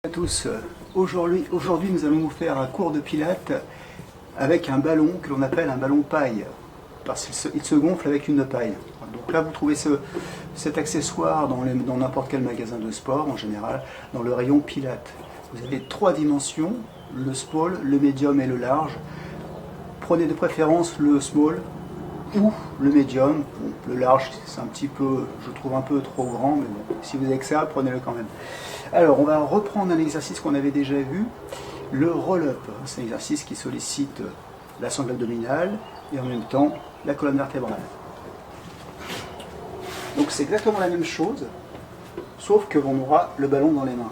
À tous, aujourd'hui nous allons vous faire un cours de pilates avec un ballon que l'on appelle un ballon paille, parce qu'il se gonfle avec une paille. Donc là vous trouvez cet accessoire dans n'importe quel magasin de sport en général, dans le rayon pilates. Vous avez 3 dimensions, le small, le medium et le large. Prenez de préférence le small ou le medium. Bon, le large c'est un petit peu, je trouve un peu trop grand, mais bon, si vous avez que ça, prenez-le quand même. Alors, on va reprendre un exercice qu'on avait déjà vu, le roll-up. C'est un exercice qui sollicite la sangle abdominale et en même temps la colonne vertébrale. Donc c'est exactement la même chose, sauf que l'on aura le ballon dans les mains.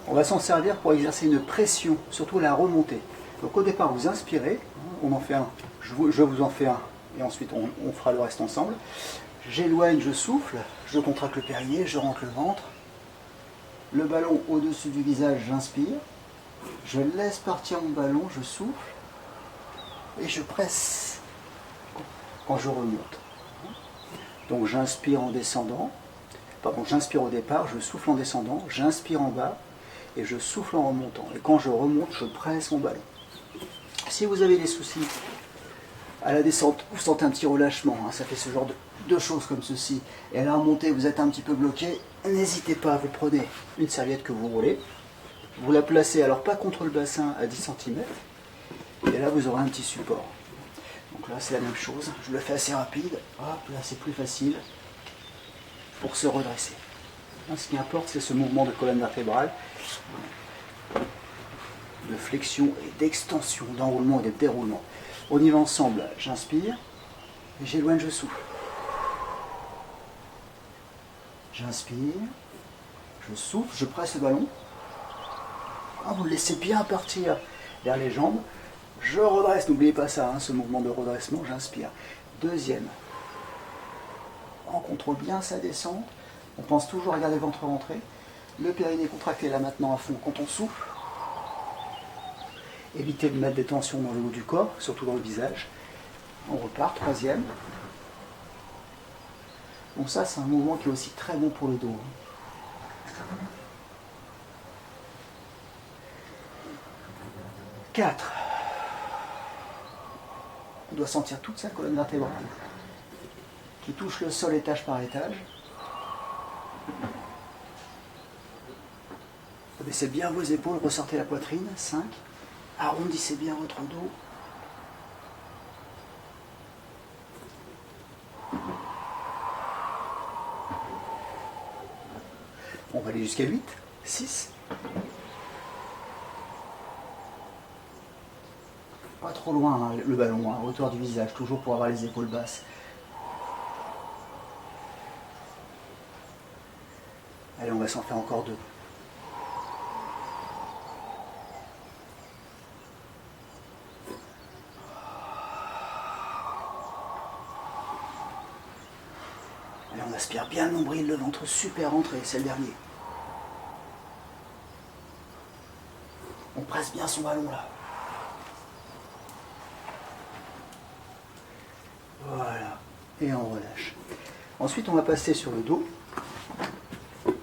On va s'en servir pour exercer une pression, surtout la remontée. Donc au départ, vous inspirez, on en fait un, je vous en fais un, et ensuite on fera le reste ensemble. J'éloigne, je souffle, je contracte le périnée, je rentre le ventre. Le ballon au-dessus du visage, j'inspire. Je laisse partir mon ballon, je souffle. Et je presse quand je remonte. Donc j'inspire en descendant. Pardon, j'inspire au départ, je souffle en descendant. J'inspire en bas et je souffle en remontant. Et quand je remonte, je presse mon ballon. Si vous avez des soucis à la descente, vous sentez un petit relâchement, hein, ça fait ce genre de choses comme ceci. Et à la remontée, vous êtes un petit peu bloqué. N'hésitez pas, vous prenez une serviette que vous roulez, vous la placez alors pas contre le bassin à 10 cm, et là vous aurez un petit support. Donc là c'est la même chose, je le fais assez rapide, hop, là c'est plus facile pour se redresser. Là, ce qui importe c'est ce mouvement de colonne vertébrale, de flexion et d'extension, d'enroulement et de déroulement. On y va ensemble, j'inspire, et j'éloigne, je souffle. J'inspire, je souffle, je presse le ballon. Vous le laissez bien partir vers les jambes. Je redresse, n'oubliez pas ça, hein, ce mouvement de redressement, j'inspire. Deuxième. On contrôle bien sa descente. On pense toujours à garder le ventre rentré. Le périnée contracté là maintenant à fond quand on souffle. Évitez de mettre des tensions dans le haut du corps, surtout dans le visage. On repart, troisième. Donc ça, c'est un mouvement qui est aussi très bon pour le dos. 4. On doit sentir toute sa colonne vertébrale qui touche le sol étage par étage. Baissez bien vos épaules, ressortez la poitrine. 5. Arrondissez bien votre dos. On va aller jusqu'à 8, 6. Pas trop loin hein, le ballon, à hauteur du visage, toujours pour avoir les épaules basses. Allez, on va s'en faire encore 2. Allez, on aspire bien le nombril, le ventre super rentré, c'est le dernier. On presse bien son ballon là. Voilà. Et on relâche. Ensuite, on va passer sur le dos. Le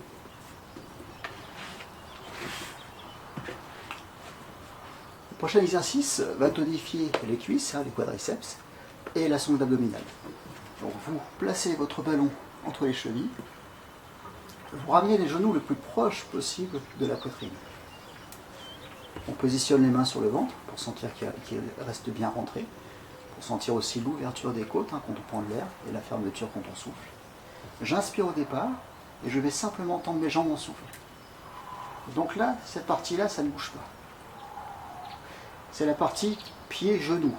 prochain exercice va tonifier les cuisses, hein, les quadriceps, et la sonde abdominale. Donc vous placez votre ballon entre les chevilles. Vous ramenez les genoux le plus proche possible de la poitrine. On positionne les mains sur le ventre pour sentir qu'il reste bien rentré, pour sentir aussi l'ouverture des côtes hein, quand on prend de l'air et la fermeture quand on souffle. J'inspire au départ et je vais simplement tendre mes jambes en souffle. Donc là, cette partie-là, ça ne bouge pas. C'est la partie pied-genou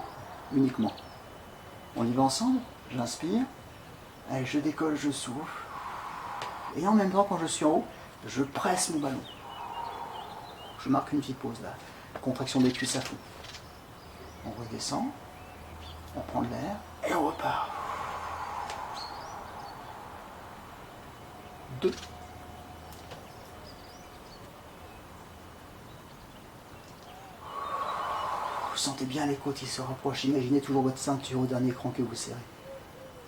uniquement. On y va ensemble. J'inspire, allez, je décolle, je souffle. Et en même temps, quand je suis en haut, je presse mon ballon. Je marque une petite pause là. Contraction des cuisses à fond. On redescend, on prend de l'air et on repart. 2. Vous sentez bien les côtes qui se rapprochent. Imaginez toujours votre ceinture au dernier cran que vous serrez.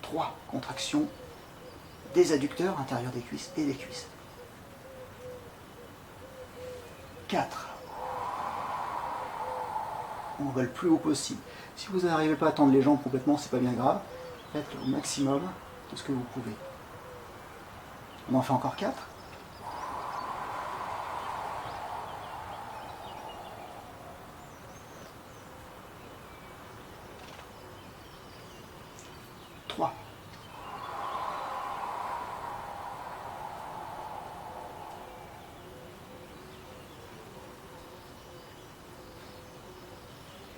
3. Contraction des adducteurs intérieurs des cuisses et des cuisses. 4. On va le plus haut possible. Si vous n'arrivez pas à tendre les jambes complètement, c'est pas bien grave. Faites au maximum de ce que vous pouvez. On en fait encore 4. Trois.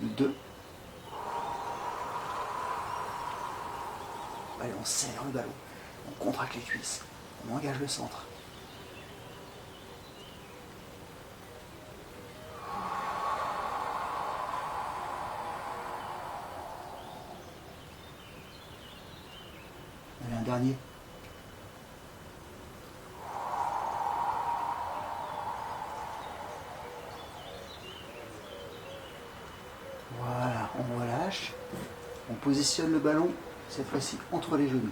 2. Allez, on serre le ballon, on contracte les cuisses, on engage le centre. Allez, un dernier. Voilà, on relâche, on positionne le ballon, cette fois-ci entre les genoux.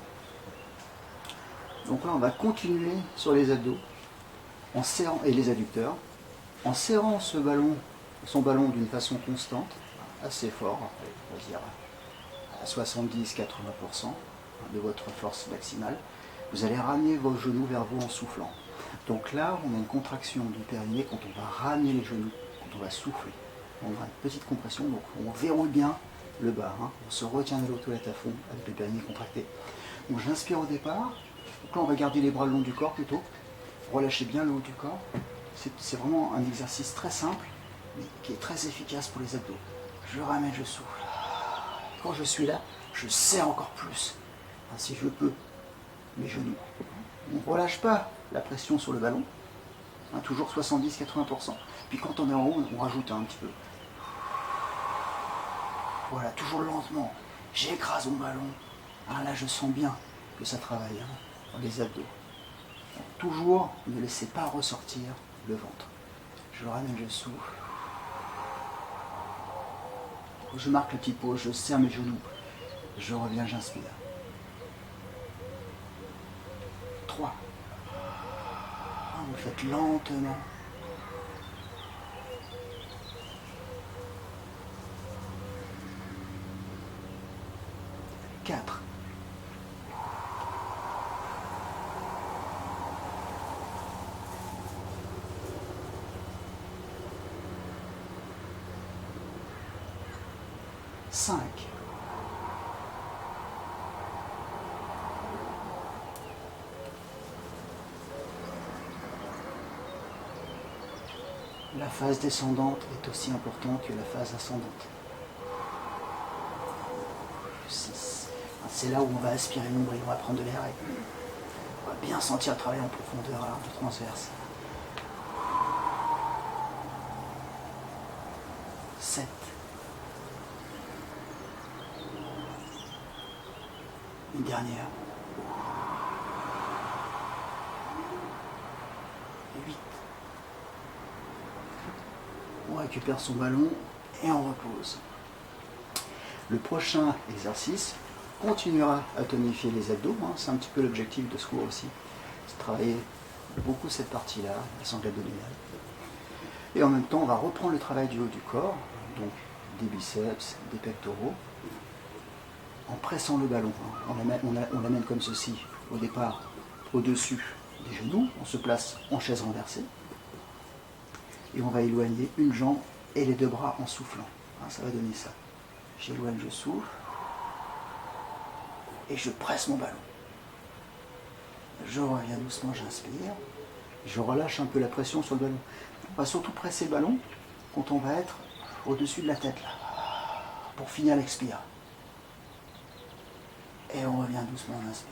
Donc là, on va continuer sur les abdos, en serrant, et les adducteurs, en serrant son ballon d'une façon constante, assez fort, on va dire à 70-80% de votre force maximale. Vous allez ramener vos genoux vers vous en soufflant. Donc là, on a une contraction du périnée quand on va ramener les genoux, quand on va souffler. On a une petite compression, donc on verrouille bien le bas. On se retient de l'eau toilette à fond avec le périnée contracté. Donc j'inspire au départ. Donc là, on va garder les bras le long du corps plutôt. Relâchez bien le haut du corps. C'est vraiment un exercice très simple, mais qui est très efficace pour les abdos. Je ramène, je souffle. Quand je suis là, je serre encore plus, si je peux, mes genoux. On ne relâche pas la pression sur le ballon, toujours 70-80%. Puis quand on est en haut, on rajoute un petit peu. Voilà, toujours lentement. J'écrase mon ballon. Là, je sens bien que ça travaille dans les abdos. Donc, toujours, ne laissez pas ressortir le ventre. Je le ramène, je souffle. Je marque le petit pot, je serre mes genoux. Je reviens, j'inspire. 3. Vous faites lentement. 4. 5. 6. La phase descendante est aussi importante que la phase ascendante. 6. C'est là où on va aspirer le nombril, on va prendre de l'air et on va bien sentir le travail en profondeur à l'arc transverse. 7. Une dernière. 8. On récupère son ballon et on repose. Le prochain exercice continuera à tonifier les abdos, c'est un petit peu l'objectif de ce cours aussi. C'est de travailler beaucoup cette partie-là, la sangle abdominale. Et en même temps, on va reprendre le travail du haut du corps, donc des biceps, des pectoraux, en pressant le ballon. On l'amène comme ceci, au départ, au-dessus des genoux, on se place en chaise renversée, et on va éloigner une jambe et les deux bras en soufflant. Ça va donner ça. J'éloigne, je souffle, et je presse mon ballon. Je reviens doucement, j'inspire, je relâche un peu la pression sur le ballon. On va surtout presser le ballon quand on va être au-dessus de la tête, là, pour finir l'expire. Et on revient doucement, on inspire.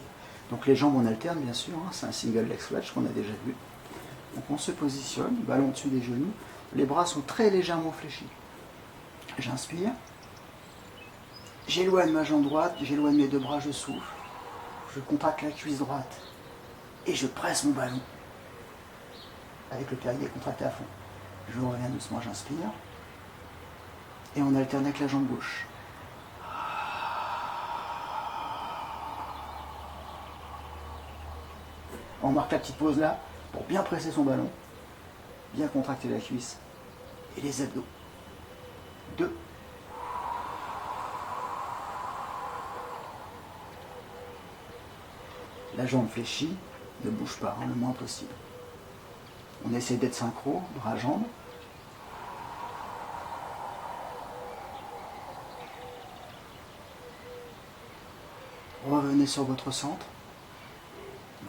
Donc les jambes on alterne bien sûr, c'est un single leg stretch qu'on a déjà vu. Donc on se positionne, ballon au-dessus des genoux, les bras sont très légèrement fléchis. J'inspire, j'éloigne ma jambe droite, j'éloigne mes deux bras, je souffle, je contracte la cuisse droite et je presse mon ballon avec le périnée contracté à fond. Je reviens doucement, j'inspire et on alterne avec la jambe gauche. On marque la petite pause là pour bien presser son ballon, bien contracter la cuisse et les abdos. 2. La jambe fléchie, ne bouge pas, le moins possible. On essaie d'être synchro, bras-jambes. Revenez sur votre centre.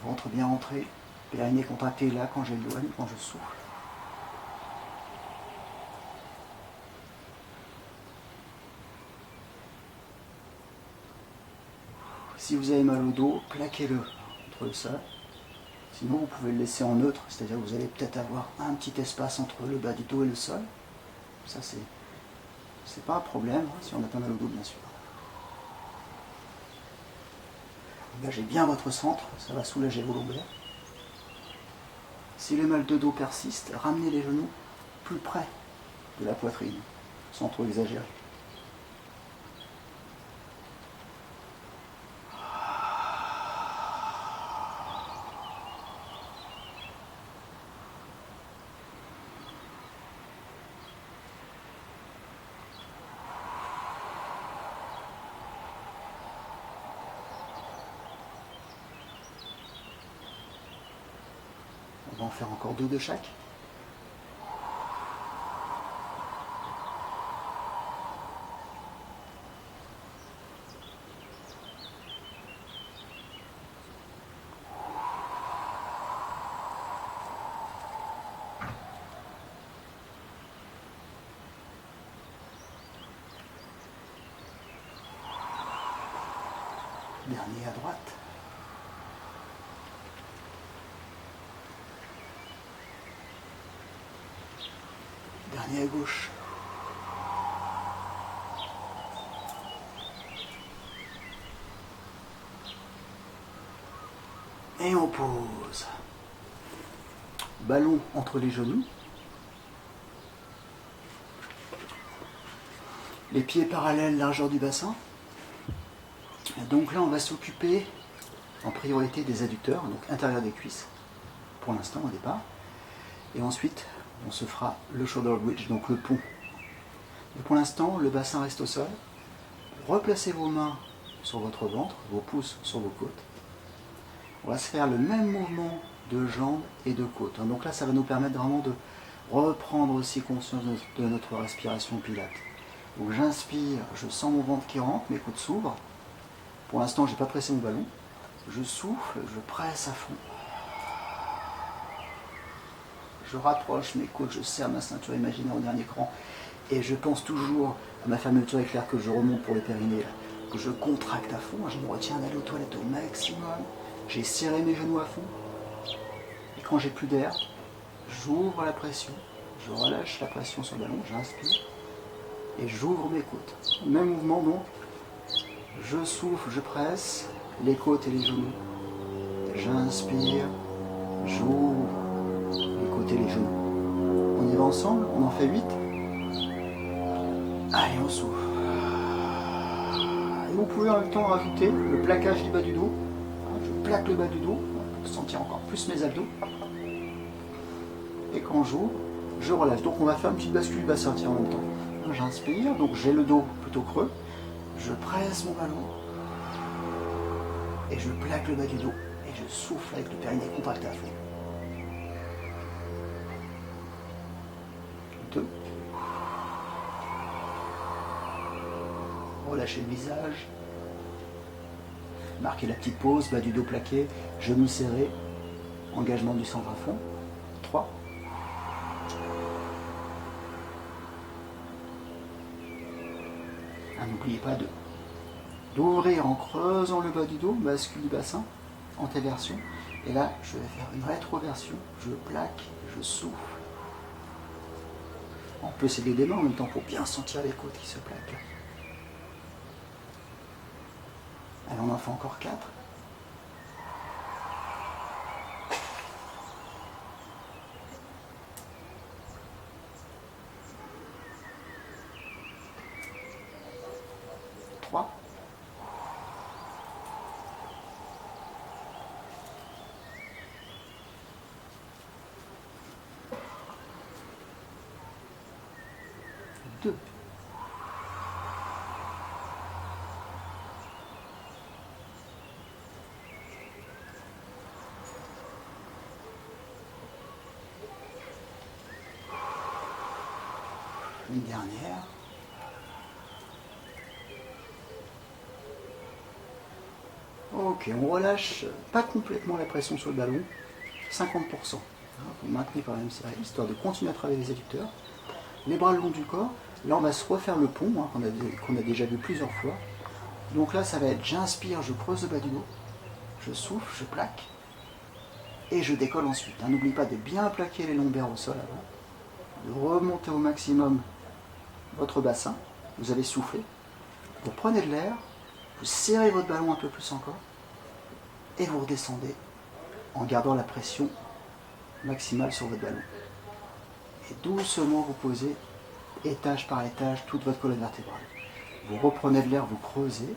Ventre bien rentré. Périnée contracté là quand j'ai le doigt, quand je souffle. Si vous avez mal au dos, plaquez-le entre le sol. Sinon, vous pouvez le laisser en neutre, c'est-à-dire que vous allez peut-être avoir un petit espace entre le bas du dos et le sol. Ça, c'est pas un problème, si on n'a pas mal au dos, bien sûr. Engagez bien votre centre, ça va soulager vos lombaires. Si le mal de dos persiste, ramenez les genoux plus près de la poitrine, sans trop exagérer. On va en faire encore 2 de chaque. Dernier à droite. Dernier à gauche. Et on pose. Ballon entre les genoux. Les pieds parallèles, largeur du bassin. Donc là, on va s'occuper en priorité des adducteurs, donc intérieur des cuisses, pour l'instant au départ. Et ensuite, on se fera le shoulder bridge, donc le pont. Et pour l'instant, le bassin reste au sol. Replacez vos mains sur votre ventre, vos pouces sur vos côtes. On va se faire le même mouvement de jambes et de côtes. Donc là, ça va nous permettre vraiment de reprendre aussi conscience de notre respiration pilates. Donc j'inspire, je sens mon ventre qui rentre, mes côtes s'ouvrent. Pour l'instant, je n'ai pas pressé mon ballon. Je souffle, je presse à fond. Je rapproche mes côtes, je serre ma ceinture imaginaire au dernier cran. Et je pense toujours à ma fermeture éclair que je remonte pour le périnée, que je contracte à fond. Je me retiens d'aller aux toilettes au maximum. J'ai serré mes genoux à fond. Et quand j'ai plus d'air, j'ouvre la pression. Je relâche la pression sur le ballon, j'inspire. Et j'ouvre mes côtes. Même mouvement donc. Je souffle, je presse les côtes et les genoux. J'inspire, j'ouvre les côtes et les genoux. On y va ensemble, on en fait 8. Allez, on souffle. Et vous pouvez en même temps rajouter le plaquage du bas du dos. Je plaque le bas du dos pour sentir encore plus mes abdos. Et quand j'ouvre, je relâche. Donc on va faire une petite bascule bassin en même temps. J'inspire, donc j'ai le dos plutôt creux. Je presse mon ballon et je plaque le bas du dos et je souffle avec le périnée contracté à fond. 2. Relâchez le visage. Marquez la petite pause, bas du dos plaqué, genoux serrés, engagement du centre à fond. 3. N'oubliez pas d'ouvrir en creusant le bas du dos, bascule du bassin, antéversion. Et là, je vais faire une rétroversion. Je plaque, je souffle. On peut s'aider des mains en même temps pour bien sentir les côtes qui se plaquent. Allez, on en fait encore 4. 2. Une dernière. Ok, on relâche pas complètement la pression sur le ballon, 50%. Vous maintenez quand même serré, histoire de continuer à travailler les adducteurs. Les bras le long du corps. Là, on va se refaire le pont, qu'on a déjà vu plusieurs fois. Donc là, ça va être j'inspire, je creuse le bas du dos, je souffle, je plaque, et je décolle ensuite. N'oubliez pas de bien plaquer les lombaires au sol avant, de remonter au maximum votre bassin. Vous allez souffler, vous prenez de l'air, vous serrez votre ballon un peu plus encore, et vous redescendez en gardant la pression maximale sur votre ballon. Et doucement vous posez, étage par étage, toute votre colonne vertébrale. Vous reprenez de l'air, vous creusez,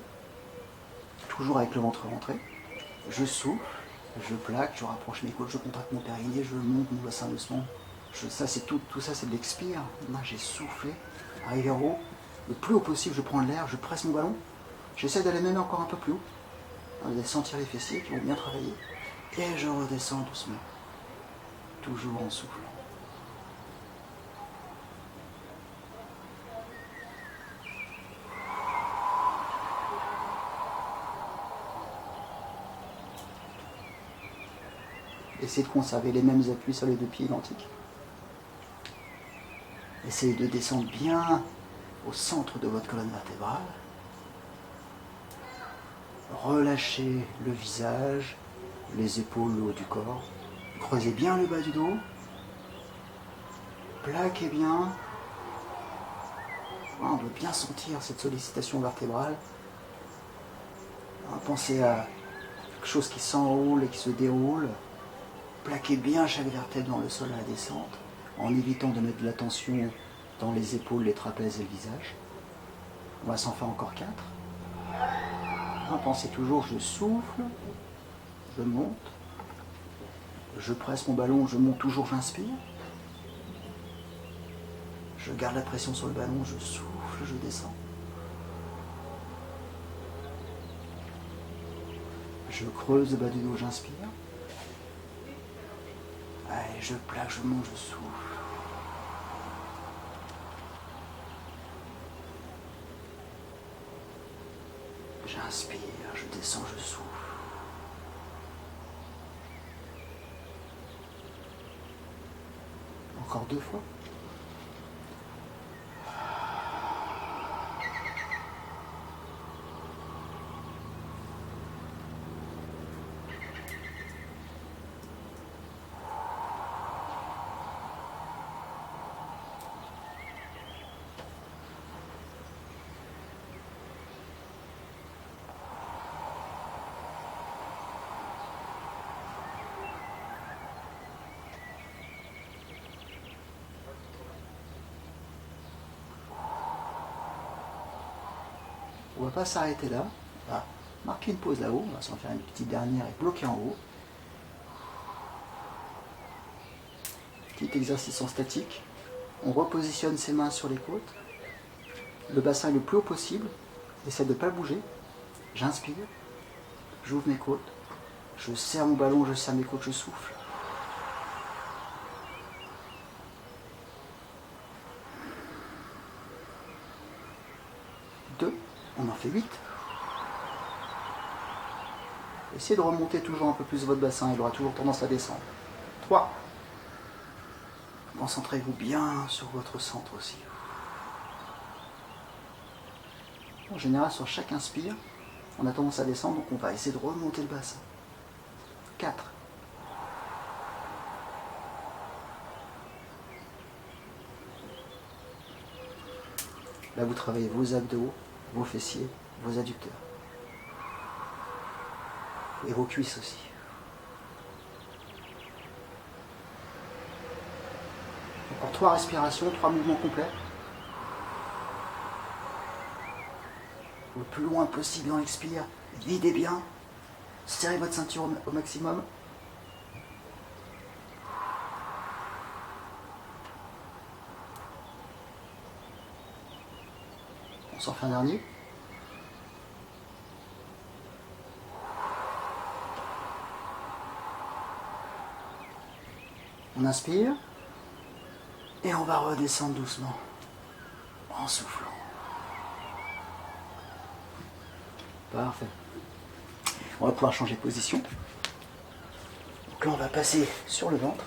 toujours avec le ventre rentré. Je souffle, je plaque, je rapproche mes côtes, je contracte mon périnée, je monte mon bassin doucement. Ça, c'est tout ça, c'est de l'expire. Là, j'ai soufflé, arrivé en haut, le plus haut possible, je prends de l'air, je presse mon ballon. J'essaie d'aller même encore un peu plus haut. Vous allez sentir les fessiers qui vont bien travailler. Et je redescends doucement, toujours en soufflant. Essayez de conserver les mêmes appuis sur les deux pieds identiques. Essayez de descendre bien au centre de votre colonne vertébrale. Relâchez le visage, les épaules, le haut du corps. Creusez bien le bas du dos. Plaquez bien. On doit bien sentir cette sollicitation vertébrale. Pensez à quelque chose qui s'enroule et qui se déroule. Plaquez bien chaque vertèbre dans le sol à la descente, en évitant de mettre de la tension dans les épaules, les trapèzes et le visage. On va s'en faire encore 4. Pensez toujours, je souffle, je monte, je presse mon ballon, je monte toujours, j'inspire. Je garde la pression sur le ballon, je souffle, je descends. Je creuse le bas du dos, j'inspire. Allez, je plaque, je monte, je souffle. J'inspire, je descends, je souffle. Encore 2 fois. On ne va pas s'arrêter là. On va marquer une pause là-haut. On va s'en faire une petite dernière et bloquer en haut. Petit exercice en statique. On repositionne ses mains sur les côtes. Le bassin est le plus haut possible. J'essaie de ne pas bouger. J'inspire. J'ouvre mes côtes. Je serre mon ballon, je serre mes côtes, je souffle. On en fait 8. Essayez de remonter toujours un peu plus votre bassin, il aura toujours tendance à descendre. 3. Concentrez-vous bien sur votre centre aussi. En général, sur chaque inspire, on a tendance à descendre, donc on va essayer de remonter le bassin. 4. Là, vous travaillez vos abdos, vos fessiers, vos adducteurs. Et vos cuisses aussi. Encore 3 respirations, 3 mouvements complets. Le plus loin possible dans l'expire. Videz bien. Serrez votre ceinture au maximum. s'en fait un dernier. On inspire. Et on va redescendre doucement. En soufflant. Parfait. On va pouvoir changer de position. Donc là, on va passer sur le ventre.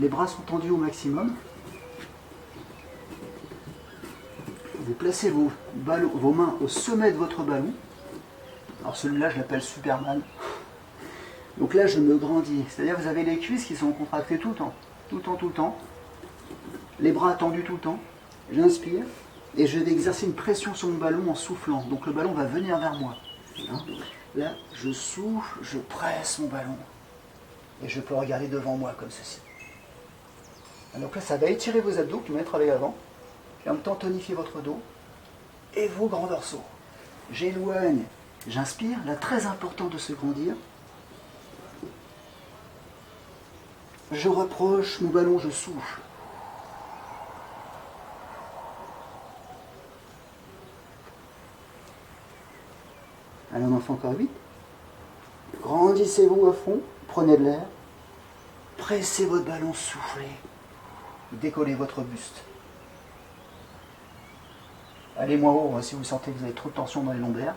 Les bras sont tendus au maximum. Vous placez vos mains au sommet de votre ballon. Alors celui-là, je l'appelle Superman. Donc là, je me grandis. C'est-à-dire que vous avez les cuisses qui sont contractées tout le temps. Tout le temps, tout le temps. Les bras tendus tout le temps. J'inspire. Et je vais exercer une pression sur mon ballon en soufflant. Donc le ballon va venir vers moi. Là, je souffle, je presse mon ballon. Et je peux regarder devant moi comme ceci. Donc là, ça va étirer vos abdos, puis mettre avec l'avant. Et en même temps, tonifier votre dos. Et vos grands dorsaux. J'éloigne. J'inspire. Là, très important de se grandir. Je rapproche mon ballon, je souffle. Allez, on en fait encore 8. Grandissez-vous à fond, prenez de l'air. Pressez votre ballon, soufflez. Décollez votre buste. Allez moins haut si vous sentez que vous avez trop de tension dans les lombaires.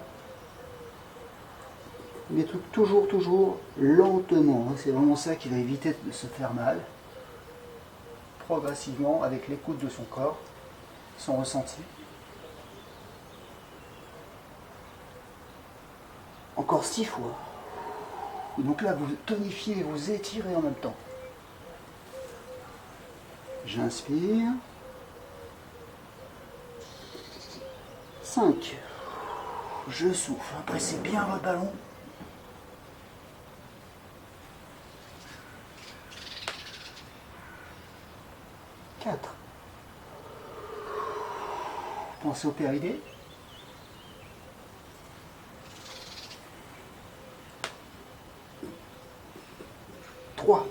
Mais toujours lentement. C'est vraiment ça qui va éviter de se faire mal. Progressivement, avec l'écoute de son corps, son ressenti. Encore 6 fois. Donc là, vous tonifiez et vous étirez en même temps. J'inspire. 5. Je souffle. Pressez bien votre ballon. 4. Pensez au périnée. 3.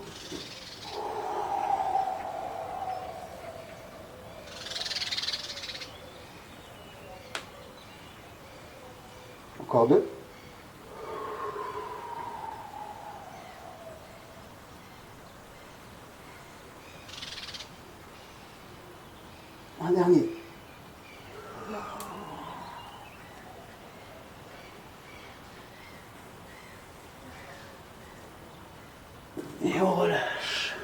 Encore 2. Un dernier. Et on relâche.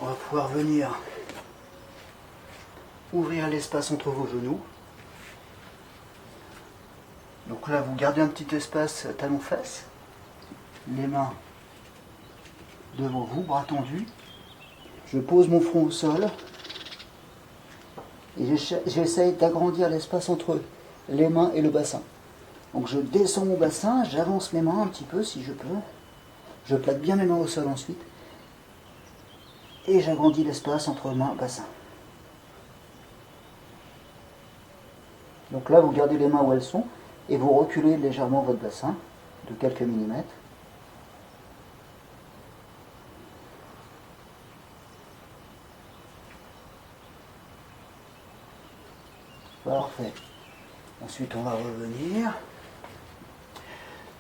On va pouvoir venir ouvrir l'espace entre vos genoux. Donc là, vous gardez un petit espace talon-fesses. Les mains devant vous, bras tendus. Je pose mon front au sol. Et j'essaye d'agrandir l'espace entre les mains et le bassin. Donc je descends mon bassin, j'avance mes mains un petit peu si je peux. Je plaque bien mes mains au sol ensuite. Et j'agrandis l'espace entre mains et bassin. Donc là, vous gardez les mains où elles sont et vous reculez légèrement votre bassin de quelques millimètres. Parfait. Ensuite, on va revenir.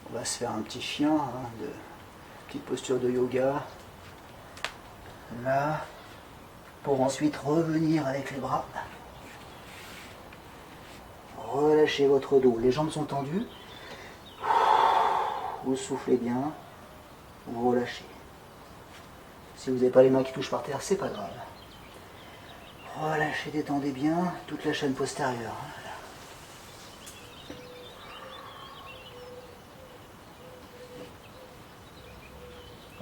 On va se faire un petit chien, petite posture de yoga. Là, pour ensuite revenir avec les bras. Relâchez votre dos. Les jambes sont tendues. Vous soufflez bien. Vous relâchez. Si vous n'avez pas les mains qui touchent par terre, c'est pas grave. Relâchez, détendez bien toute la chaîne postérieure.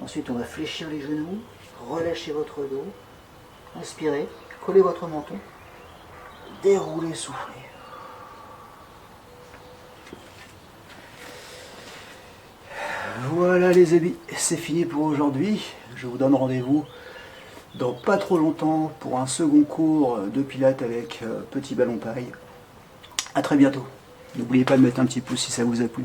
Ensuite, on va fléchir les genoux, relâchez votre dos, inspirez, collez votre menton, déroulez, soufflez. Voilà les amis, c'est fini pour aujourd'hui. Je vous donne rendez-vous dans pas trop longtemps pour un second cours de pilates avec petit ballon paille. A très bientôt. N'oubliez pas de mettre un petit pouce si ça vous a plu.